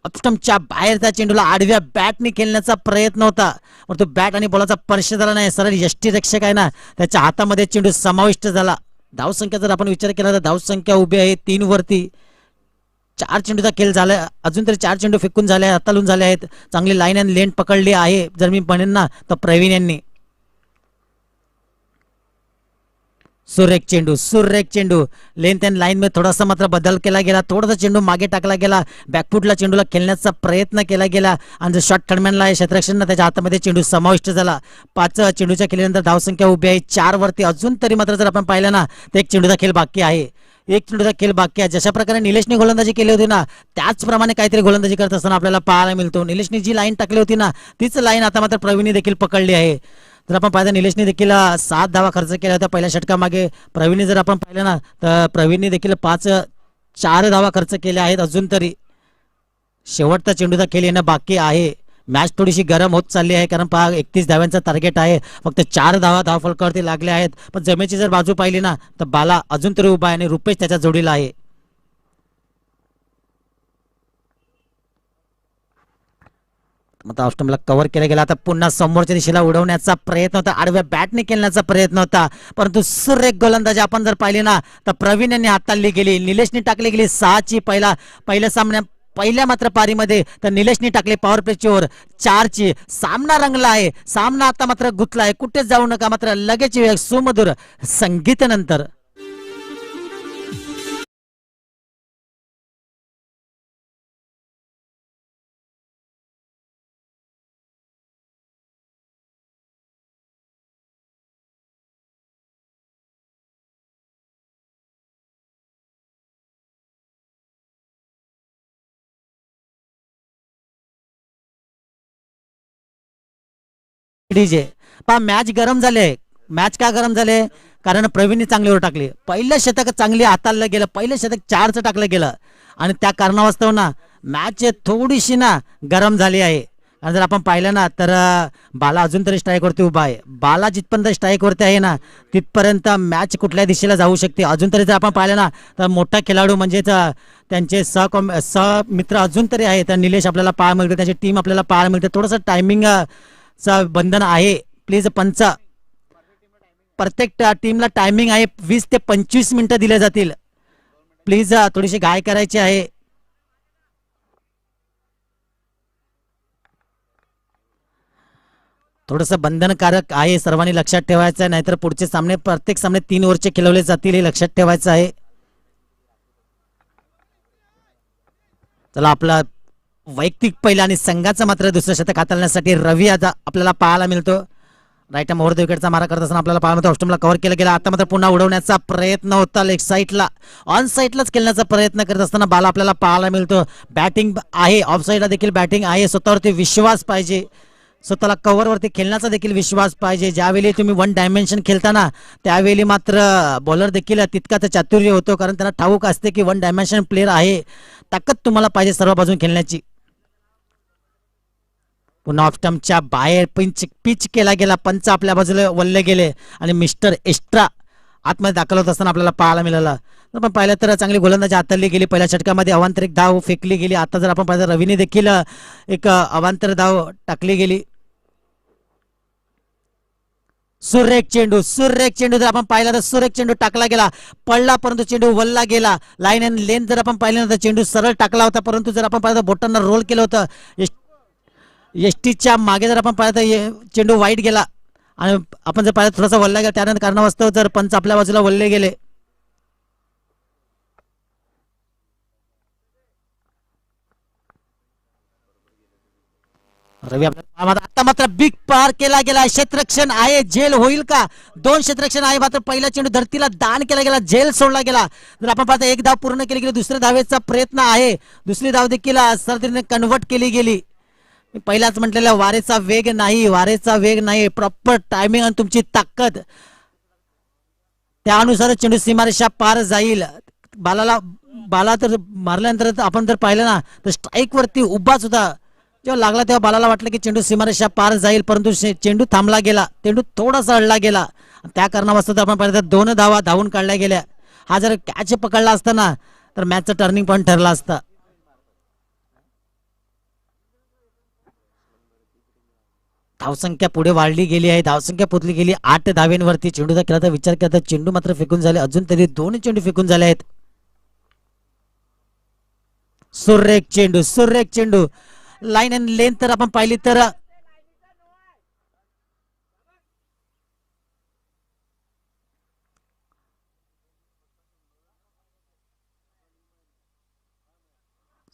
ऑप्स्टमच्या बाहेर त्या चेंडूला आडव्या बॅटने खेळण्याचा प्रयत्न होता, परंतु बॅट आणि बॉलचा स्पर्श झाला नाही. सरळ यष्टीरक्षक आहे ना त्याच्या हातामध्ये चेंडू समाविष्ट झाला. धावसंख्या जर आपण विचार केला तर धावसंख्या उभी आहे 3 वरती. 4 चेंडूचा खेळ झाला, अजून तरी 4 चेंडू फेकून झाले, हाताळून झाले आहेत. चांगली लाईन अँड लेंथ पकडली आहे जर मी म्हणेन ना तर प्रवीण यांनी. सुरेख चेंडू लेंथ अँड लाईन मध्ये थोडासा मात्र बदल केला गेला. थोडासा चेंडू मागे टाकला गेला, बॅकफुटला चेंडूला खेळण्याचा प्रयत्न केला गेला आणि जर शॉर्ट टर्मिनला क्षेत्ररक्षण त्याच्या हातामध्ये चेंडू समाविष्ट झाला. 5 चेंडूच्या खेळीनंतर धावसंख्या उभी आहे 4 वरती. अजून तरी मात्र जर आपण पाहिलं ना तर 1 चेंडूचा खेळ बाकी आहे. एक चेंडूचा खेळ बाकी आहे. जशा प्रकारे निलेशने गोलंदाजी केली होती ना त्याचप्रमाणे काहीतरी गोलंदाजी करत असताना आपल्याला पाहायला मिळतो. निलेशने जी लाईन टाकली होती ना तीच लाईन आता मात्र प्रवीणने देखील पकडली आहे. जर आपण पाहिलं निलेशने देखील 7 धावा खर्च केल्या होत्या पहिल्या षटकामागे. प्रवीणने जर आपण पाहिलं ना तर प्रवीणने देखील 4 धावा खर्च केल्या आहेत. अजून तरी शेवटचा चेंडूचा खेळ येणं बाकी आहे. मॅच थोडीशी गरम होत चालली आहे कारण 31 धाव्यांचा टार्गेट आहे. फक्त 4 धावा धावफलकावरती लागल्या आहेत. पण जमेची जर बाजू पाहिली ना तर बाला अजून तरी उभा आहे आणि रुपेश त्याच्या जोडीला आहे. ऑस्ट्रेलियाला कव्हर केला गेला. आता पुन्हा समोरच्या दिशेला उडवण्याचा प्रयत्न होता. आडव्या बॅटने खेळण्याचा प्रयत्न होता परंतु सुरेख गोलंदाजी आपण जर पाहिली ना तर प्रवीण यांनी हाताळली गेली. निलेशने टाकली गेली 6ची पहिल्या सामन्या पहिल्या मात्र पारीमध्ये तर निलेशने टाकले पॉवर प्लेची ओव्हर 4ची. सामना रंगला आहे. सामना आता मात्र गुंतला आहे. कुठेच जाऊ नका मात्र लगेच सुमधुर संगीतानंतर डीजे पहा मॅच गरम झाले. मॅच का गरम झाले कारण प्रवीणने चांगली ओव्हर टाकली. पहिलं शतक चांगली हाताळलं गेलं. पहिलं शतक 4चं टाकलं गेलं आणि त्या कारणास्तव ना मॅच थोडीशी ना गरम झाली आहे. आणि जर आपण पाहिलं ना तर बाला अजून तरी स्ट्राईकवरती उभा आहे. बाला जिथपर्यंत स्ट्राईकवरती आहे ना तिथपर्यंत मॅच कुठल्या दिशेला जाऊ शकते. अजून तरी जर आपण पाहिलं ना तर मोठा खेळाडू म्हणजेच त्यांचे सहमित्र अजून तरी आहे तर निलेश आपल्याला पाहायला मिळते. त्यांची टीम आपल्याला पाहायला मिळते. थोडंसं टायमिंग बंधन आहे. प्लीज पंच प्रत्येक टीमला टायमिंग आहे 20 ते 25 मिनिटं दिले जातील. प्लीज थोडीशी घाई करायची आहे. थोडंसं बंधनकारक आहे. सर्वांनी लक्षात ठेवायचं आहे नाहीतर पुढचे सामने प्रत्येक सामने 3 ओव्हरचे खेळवले जातील हे लक्षात ठेवायचं आहे. चला आपला वैयक्तिक पहिला आणि संघाचं मात्र दुसरं शतक हाताळण्यासाठी रवी आता आपल्याला पाहायला मिळतो. राईट आर्म ओव्हर द विकेटचा मारा करत असताना आपल्याला पाहायला मिळतो. ऑस्ट्रेलियाला कव्हर केला गेला. आता मात्र पुन्हा उडवण्याचा प्रयत्न होता. लेग साईडला ऑन साईडलाच खेळण्याचा प्रयत्न करत असताना बाला आपल्याला पाहायला मिळतो. बॅटिंग आहे. ऑफ साईडला देखील बॅटिंग आहे. स्वतःवरती विश्वास पाहिजे. स्वतःला कव्हरवरती खेळण्याचा देखील विश्वास पाहिजे. ज्यावेळी तुम्ही 1 डायमेन्शन खेळताना त्यावेळी मात्र बॉलर देखील तितकाच चातुर्य होतो कारण त्यांना ठाऊक असते की 1 डायमेन्शन प्लेअर आहे. ताकद तुम्हाला पाहिजे सर्व बाजून खेळण्याची. पुन्हा ऑफ स्टंपच्या बाहेर पिच केला गेला. पंच आपल्या बाजूला वळले गेले आणि मिस्टर एक्स्ट्रा आतमध्ये दाखल होत असताना आपल्याला पाहायला मिळालं. आपण पाहिलं तर चांगली गोलंदाजी हाताळली गेली. पहिल्या षटकामध्ये अवांतरिक धाव फेकली गेली. आता जर आपण पाहिलं रवीने देखील एक अवांतर धाव टाकली गेली. सुरेख चेंडू जर आपण पाहिला तर सुरेख चेंडू टाकला गेला. पडला परंतु चेंडू वल्ला गेला. लाईन अँड लेन जर आपण पाहिलं तर चेंडू सरळ टाकला होता परंतु जर आपण पाहिलं तर बोटांना रोल केलं होतं. एसटीच्या मागे जर आपण पाहिलं तर चेंडू वाईट गेला आणि आपण जर पाहिलं थोडासा वल्ला गेला त्यानंतर कारणास्तव जर पंच आपल्या बाजूला वल्ले गेले. रवी आता मात्र बिग पार केला गेला. क्षेत्ररक्षण आहे. झेल होईल का? 2 क्षेत्ररक्षण आहे मात्र पहिला चेंडू धरतीला दान केला गेला. झेल सोडला गेला. जर आपण पाहता 1 धाव पूर्ण केली गेली. दुसऱ्या धावेचा प्रयत्न आहे. दुसरी धाव देखील सरतीने कन्व्हर्ट केली गेली. पहिलाच म्हटलेला वारेचा वेग नाही. प्रॉपर टायमिंग आणि तुमची ताकद त्यानुसार चेंडू सीमारेषा पार जाईल. बाला तर मारल्यानंतर आपण जर पाहिलं ना तर स्ट्राईक वरती उभाच होता. जेव्हा लागला तेव्हा बालाला वाटलं की चेंडू सीमारेषा पार जाईल परंतु चेंडू थांबला गेला. चेंडू थोडासा अडला गेला. त्या कारणास्तव आपण पाहिलं तर 2 धावा धावून काढल्या गेल्या. हा जर कॅच पकडला असता ना तर मॅचचा टर्निंग पॉईंट ठरला असता. धावसंख्या पुढे वाढली गेली आहे. धावसंख्या पोचली गेली 8 धावेंवरती. चेंडूचा केला तर विचार केला तर चेंडू मात्र फेकून झाले. अजून तरी 2 चेंडू फेकून झाले आहेत. सुरेख चेंडू लाईन अँड लेन तर आपण पाहिली तर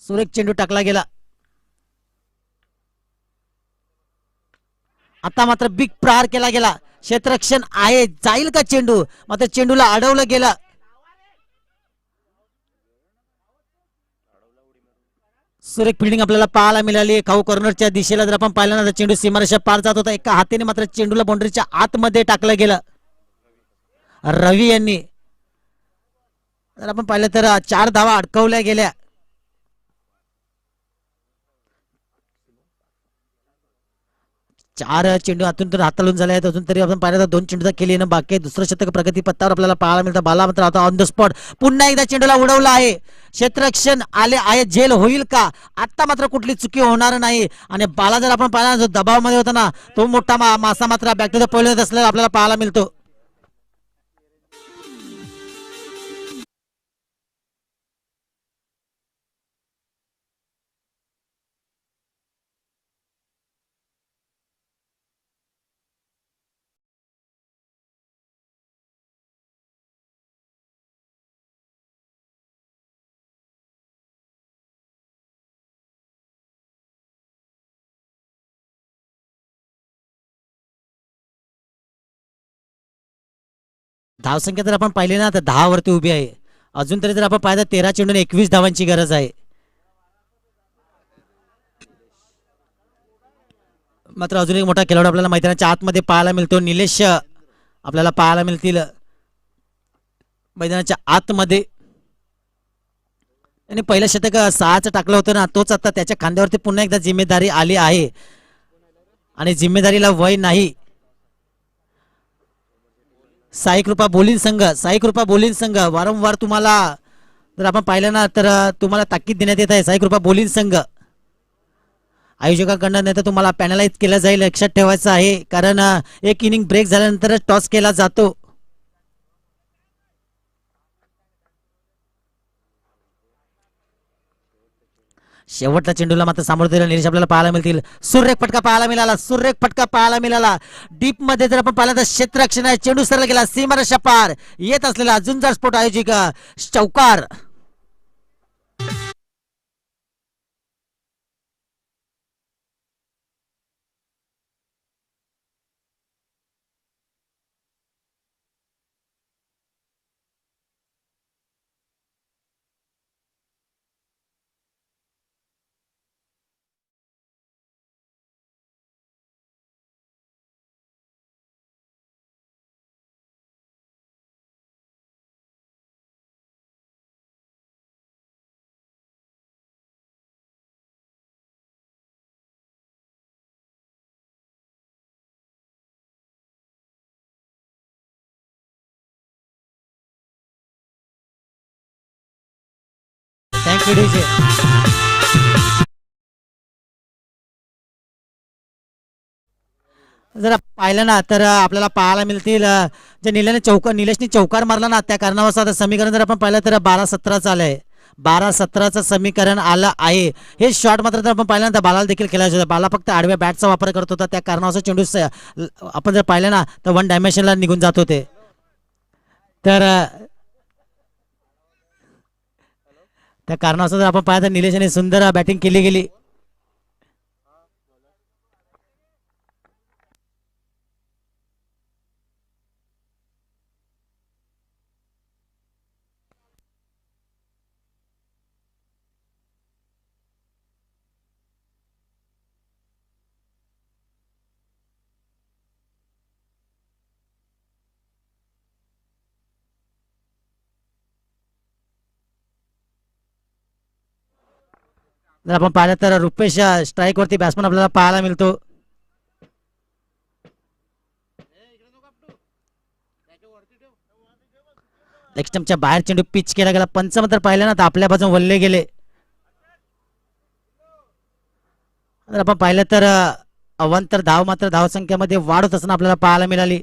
सुरेख चेंडू टाकला गेला. आता मात्र बिग प्रहार केला गेला. क्षेत्ररक्षण आहे. जाईल का चेंडू? मात्र चेंडूला अडवलं गेलं. सुरेख फिल्डिंग आपल्याला पाहायला मिळाली. खाऊ कॉर्नरच्या दिशेला जर आपण पाहिलं ना तर चेंडू सीमारेषा पार जात होता. एका हाताने मात्र चेंडूला बाउंड्रीच्या आतमध्ये टाकलं गेलं. रवी यांनी जर आपण पाहिलं तर 4 धावा अडकवल्या गेल्या. चार चेंडू आतून तर हाताळून झाले आहेत. अजून तरी आपण पाहिलं तर 2 चेंडूचा केली ना बाकी आहे. दुसरं शतक प्रगती पत्तावर आपल्याला पाहायला मिळतं. बाला मात्र आता ऑन द स्पॉट पुन्हा एकदा चेंडूला उडवला आहे. क्षेत्ररक्षण आले आहे. झेल होईल का? आता मात्र कुठली चुकी होणार नाही. आणि बाला जर आपण पाहिला जो दबावामध्ये होता ना तो मोठा मासा मात्र बॅक टू द पॉइंट असलेला आपल्याला पाहायला मिळतो. धावसंख्या जर आपण पाहिली ना तर 10 वरती उभी आहे. अजून तरी जर आपण पाहिलं 13 चेंडून 21 धावांची गरज आहे. मात्र अजून एक मोठा खेळाडू आपल्याला मैदानाच्या आतमध्ये पाहायला मिळतो. निलेश आपल्याला पाहायला मिळतील मैदानाच्या आतमध्ये. आणि पहिलं शतक 6चं टाकलं होतं ना तोच आता त्याच्या खांद्यावरती पुन्हा एकदा जिम्मेदारी आली आहे. आणि जिम्मेदारीला वय नाही. साई कृपा बोलीन संघ वारंवार तुम्हाला जर आपण पाहिलं ना तर तुम्हाला ताकीद देण्यात येत आहे. साई कृपा बोलीन संघ आयोजकांकडून नाही तर तुम्हाला पॅनलाइज केलं जाईल. लक्षात ठेवायचं आहे कारण एक इनिंग ब्रेक झाल्यानंतर टॉस केला जातो. शेवटच्या चेंडूला मात्र सामोरं दिलं निलेश आपल्याला पाहायला मिळतील. सुरेख फटका पाहायला मिळाला. डीप मध्ये जर आपण पाहिलं तर क्षेत्ररक्षण आहे. चेंडू सरला गेला सीमारेषा पार. येत असलेला झुंजार स्पोर्ट आयोजिक चौकार. Thank you DJ. जर पाहिलं ना तर आपल्याला पाहायला मिळतील जे निलेशने चौकार मारला ना त्या कारणावरून आता समीकरण जर आपण पाहिलं तर 12-17 आलंय. 12-17चं समीकरण आलं आहे. हे शॉट मात्र जर आपण पाहिलं ना तर बालाला देखील खेळायचं होतं. बाला फक्त आडव्या बॅटचा वापर करत होता त्या कारणावरून चेंडू आपण जर पाहिलं ना तर 1 डायमेन्शनला निघून जात होते. तर त्या कारणावरून जर आपण पाहिलं तर निलेशने सुंदर बॅटिंग केली गेली. जर आपण पाहिलं तर रुपेश स्ट्राईक वरती बॅट्समन आपल्याला पाहायला मिळतो. लेग बाहेर चेंडू पिच केला गेला. पंच मात्र पाहिलं ना तर आपल्या बाजून वल्ले गेले. जर आपण पाहिलं तर अवांतर धाव मात्र धावसंख्येमध्ये वाढ होत असताना आपल्याला पाहायला मिळाली.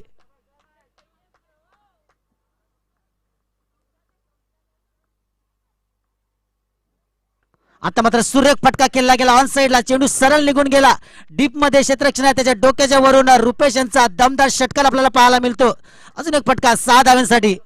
आता मात्र सुरेख फटका केला गेला ऑन साइडला. चेंडू सरळ निघून गेला. डीप मध्ये क्षेत्ररक्षण आहे त्याच्या डोक्याच्या वरून रुपेश यांचा दमदार षटकार आपल्याला पाहायला मिळतो. अजून एक फटका 6 धावांसाठी.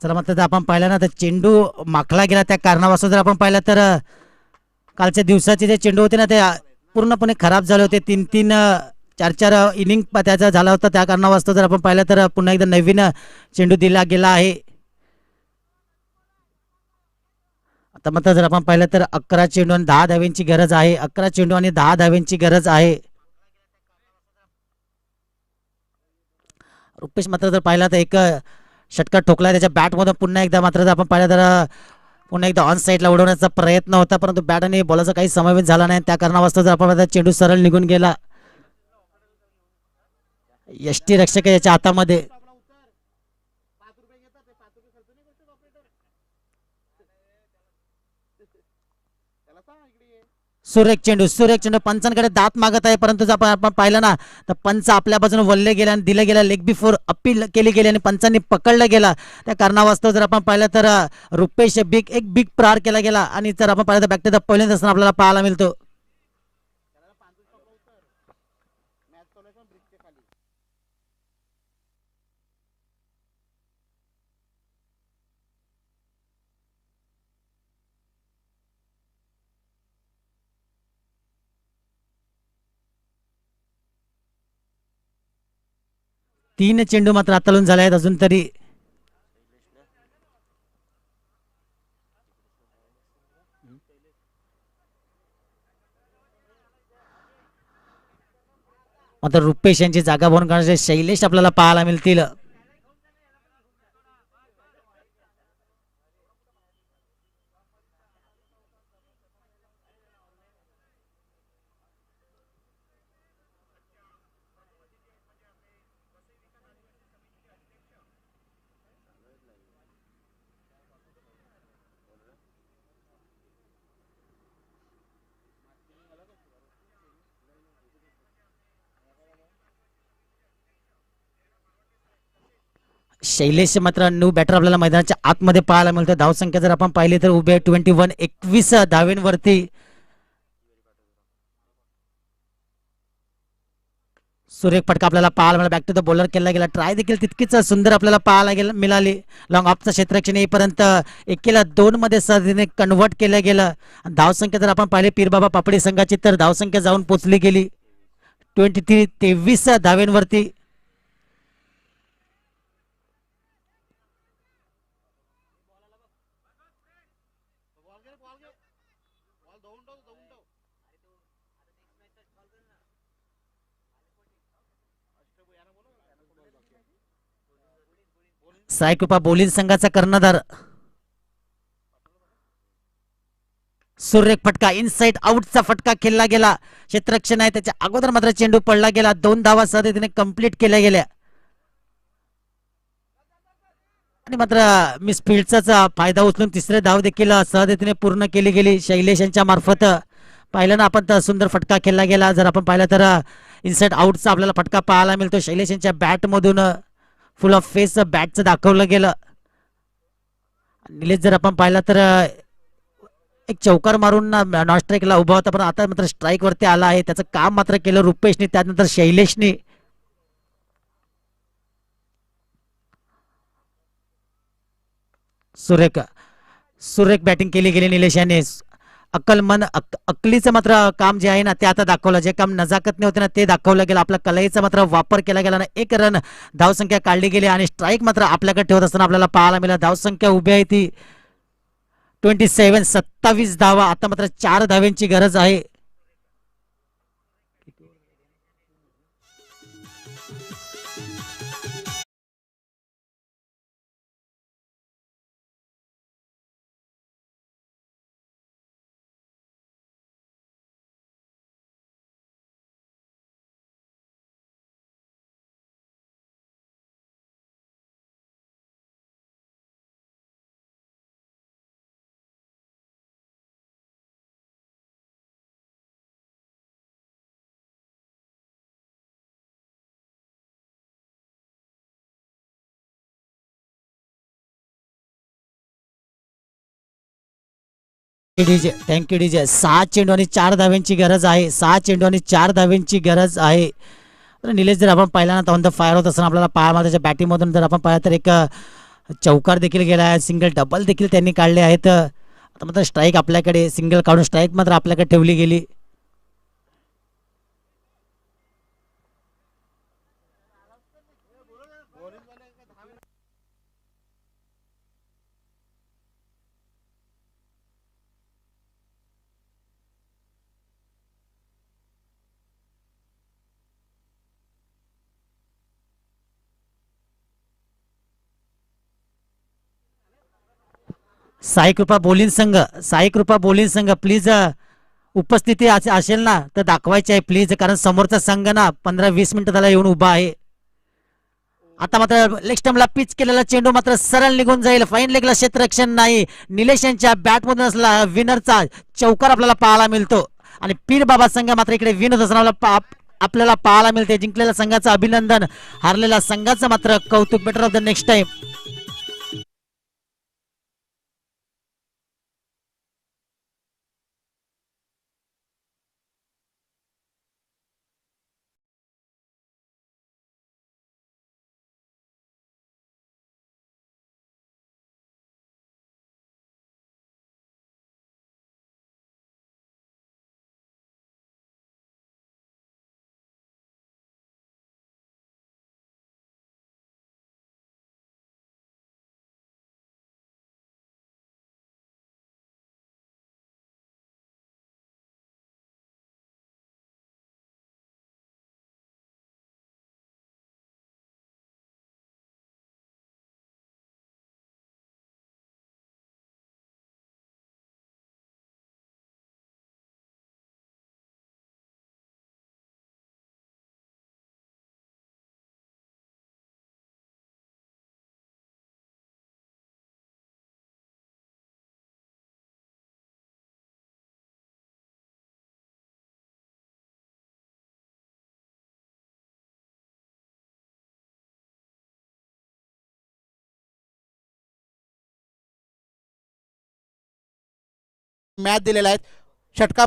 चला मग तर आपण पाहिलं ना तर चेंडू माखला गेला त्या कारणावास्तव जर आपण पाहिलं तर कालच्या दिवसाचे जे चेंडू होते ना ते पूर्णपणे खराब झाले होते. 3-3 4-4 इनिंग त्याचा झाला होता. त्या कारणावास्तव जर आपण पाहिलं तर पुन्हा एकदा नवीन चेंडू दिला गेला आहे. आता मात्र जर आपण पाहिलं तर 11 चेंडू आणि 10 धाव्यांची गरज आहे. 11 चेंडू आणि 10 धाव्यांची गरज आहे. रुपेश मात्र जर पाहिला तर एक षटका ठोकला त्याच्या बॅटमधून. पुन्हा एकदा मात्र जर आपण पाहिलं तर पुन्हा एकदा ऑन साईडला उडवण्याचा प्रयत्न होता परंतु बॅट आणि बॉलचा काही समावेश झाला नाही. त्या कारणावास्तव जर आपण चेंडू सरळ निघून गेला. यष्टी रक्षक याच्या हातामध्ये. सुरेख चेंडू पंचांकडे दात मागत आहे परंतु जर आपण पाहिलं ना तर पंच आपल्या बाजूने वळले गेला आणि दिलं गेला. लेग बिफोर अपील केली गेली आणि पंचांनी पकडलं गेला. त्या कारणावास्तव जर आपण पाहिलं तर रुपेश एक बिग प्रहार केला गेला आणि जर आपण पाहिलं तर बॅक टू द पहिल्यांदा असताना आपल्याला पाहायला मिळतो. तीन चेंडू मात्र आतालून झाले आहेत अजून तरी. मात्र रुपेश यांची जागा भरून काढण्याचे शैलेश आपल्याला पाहायला मिळतील. शैलेश मात्र न्यू बॅटर आपल्याला मैदानाच्या आतमध्ये पाहायला मिळतो. धावसंख्या जर आपण पाहिली तर उभे 21 धावेंवरती. सुरेख फटका आपल्याला पाहायला मिळाला. बॅक टू द बॉलर केला गेला. ट्राय देखील तितकीच सुंदर आपल्याला पाहायला मिळाली. लॉंग ऑफचं क्षेत्ररक्षण येईपर्यंत 1-2 मध्ये सहजतेने कन्व्हर्ट केलं गेलं. धावसंख्या जर आपण पाहिले पीरबाबा पापडी संघाची तर धावसंख्या जाऊन पोचली गेली 23 धावेंवरती. सायकृपा बोलीन संघाचा कर्णधार. सुरेख फटका इनसाइड आउटचा फटका खेळला गेला. क्षेत्ररक्षण आहे त्याच्या अगोदर मात्र चेंडू पडला गेला. 2 धावा सहजतेने कंप्लीट केल्या गेल्या आणि मात्र मिस फील्डचा फायदा उचलून तिसरे धाव देखील सहजतेने पूर्ण केली गेली शैलेश यांच्या मार्फत. पाहिलं ना आपण तर सुंदर फटका खेळला गेला. जर आपण पाहिलं तर इनसाइड आउटचा आपल्याला फटका पाहायला मिळतो. शैलेश यांच्या बॅट मधून फुल ऑफ फेस बॅटचं दाखवलं गेलं. निलेश जर आपण पाहिलं तर एक चौकार मारून नॉन स्ट्राईकला उभा होता पण आता मात्र स्ट्राईक वरती आला आहे. त्याचं काम मात्र केलं रुपेशने त्यानंतर शैलेशने. सुरेख बॅटिंग केली गेली निलेश याने. अकलीचं मात्र काम जे आहे ना ते आता दाखवलं. जे काम नजाकतने होते ना ते दाखवलं गेलं. आपल्या कलाईचा मात्र वापर केला गेला ना. 1 रन धावसंख्या काढली गेली आणि स्ट्राईक मात्र आपल्याकडे ठेवत असताना आपल्याला पाहायला मिळाला. धावसंख्या उभी आहे ती 27 धावा. आता मात्र 4 धाव्यांची गरज आहे. Thank you DJ. 6 चेंडू आणि 4 धाव्यांची गरज आहे. 6 चेंडू आणि 4 धाव्यांची गरज आहे. निलेश जर आपण पाहिला ना ऑन द फायर होत असताना आपल्याला पाहायला त्याच्या बॅटिंग मधून जर आपण पाहिलं तर एक चौकार देखील गेला आहे, सिंगल डबल देखील त्यांनी काढले आहेत. आता मात्र स्ट्राईक आपल्याकडे, सिंगल काढून स्ट्राईक मात्र आपल्याकडे ठेवली गेली. साई कृपा बोलीन संघ, साई कृपा बोलीन संघ प्लीज उपस्थिती असेल ना तर दाखवायची आहे प्लीज, कारण समोरचा संघ ना 15-20 मिनिटं त्याला येऊन उभा आहे. आता मात्र लेग स्टंपला पिच केलेला चेंडू मात्र सरळ निघून जाईल. फाईन लेगला क्षेत्ररक्षण नाही. निलेश यांच्या बॅटमधून असला विनरचा चौकार आपल्याला पाहायला मिळतो आणि पीर बाबा संघ मात्र इकडे विन होत असताना आपल्याला पाहायला मिळते. जिंकलेल्या संघाचं अभिनंदन, हारलेल्या संघाचं मात्र कौतुक. Better of the next time. Match दिलेला आहे. षटका